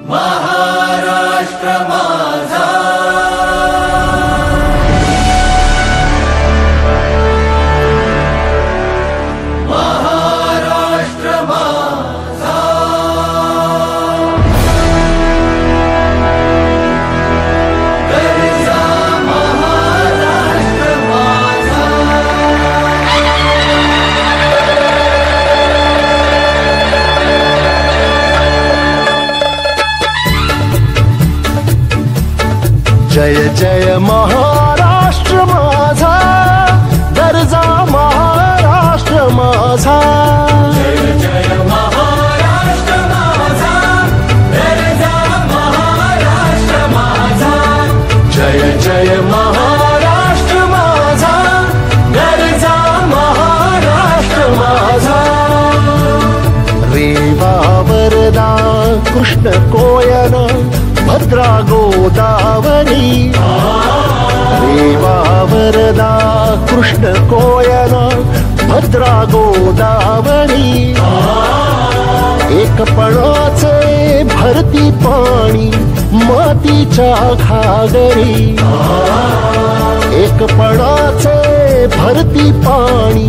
महाराष्ट्र माझा, महाराष्ट्र माझा, गरजा महाराष्ट्र माझा. जय जय महाराष्ट्र माझा, गरजा महाराष्ट्र माझा. जय जय महाराष्ट्र माझा, गरजा महाराष्ट्र माझा. जय जय महाराष्ट्र माझा, गरजा महाराष्ट्र माझा. रेवा वरदा कृष्ण कोयना भद्रा गोदावरी. रेवा वरदा कृष्ण कोयना भद्रा गोदावरी. एकपणाचे भरती पाणी मातीच्या घागरी. एकपणाचे भरती पाणी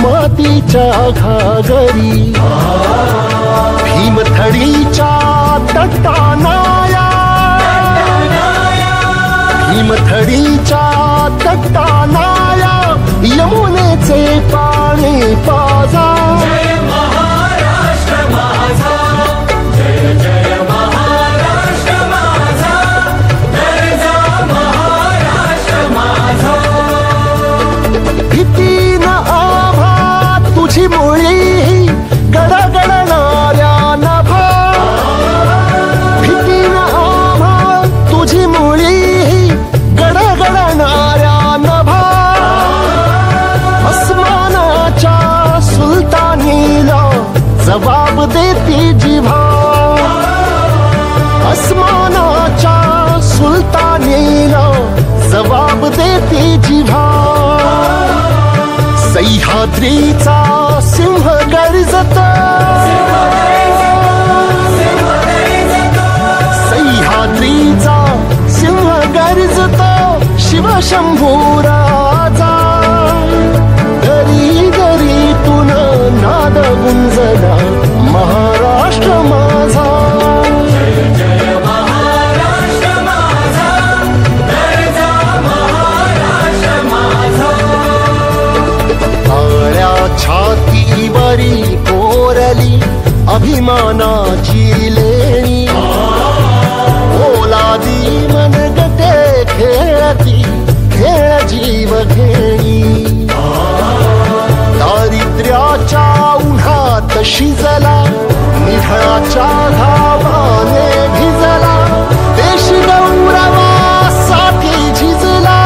मातीच्या घागरी. भीमथडीच्या तटानाया, भीमथडीच्या तटानाया यमुनेचे पाणी पाजा. जय महाराष्ट्र माझा, जय जय महाराष्ट्र माझा, गरजा महाराष्ट्र माझा. भीतीन आभा तुझी मुळी गडगडणाऱ्या नभा. भीतीन आभा तुझी मुळी गडगडणाऱ्या नभा. अस्मानाच्या सुलतानीला जबाब देती जिव्हा. अस्मानाच्या सुलतानीला जबाब देती जिव्हा. सह्याद्रीचा सिंह गर्जतो, सह्याद्रीचा सिंह गर्जतो शिवशंभू राजा. दरी दरीतून नाद गुंजला महाराष्ट्र माझा. जय जय महाराष्ट्र माझा, गरजा महाराष्ट्र माझा. काळ्या छातीवरी कोरली अभिमानाची लेणी. ओलादी मनगटे खेळती खेळ जीव घेणी. दारिद्र्याच्या उन्हात शिजला निढळाच्या घावाने भिजला. देश गौरवासाठी झिजला.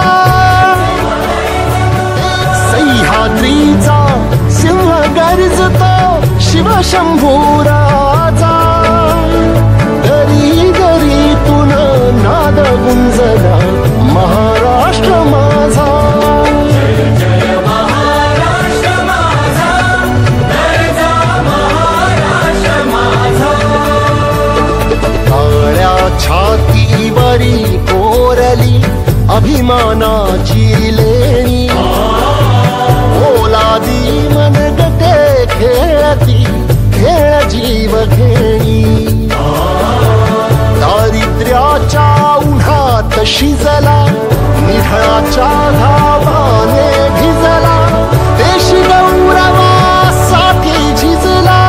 सह्याद्रीचा सिंह गर्जतो शिवशंभू राजा. दरी दरीतून नाद गुंजला महाराष्ट्र माझा. जय जय महाराष्ट्र माझा, गरजा महाराष्ट्र माझा. काळ्या छातीवरी कोरली अभिमानाची लेणी. ओलादी मनगटे खेळती खेळ जीव घेणी. दारिद्र्याच्या उन्हात शिजला निढळाच्या घावाने भिजला. देश गौरवासाठी झिजला.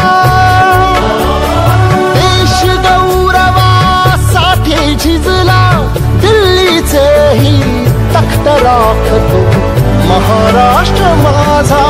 देश गौरवासाठी झिजला. दिल्लीचेही तख्त राखतो महाराष्ट्र माझा.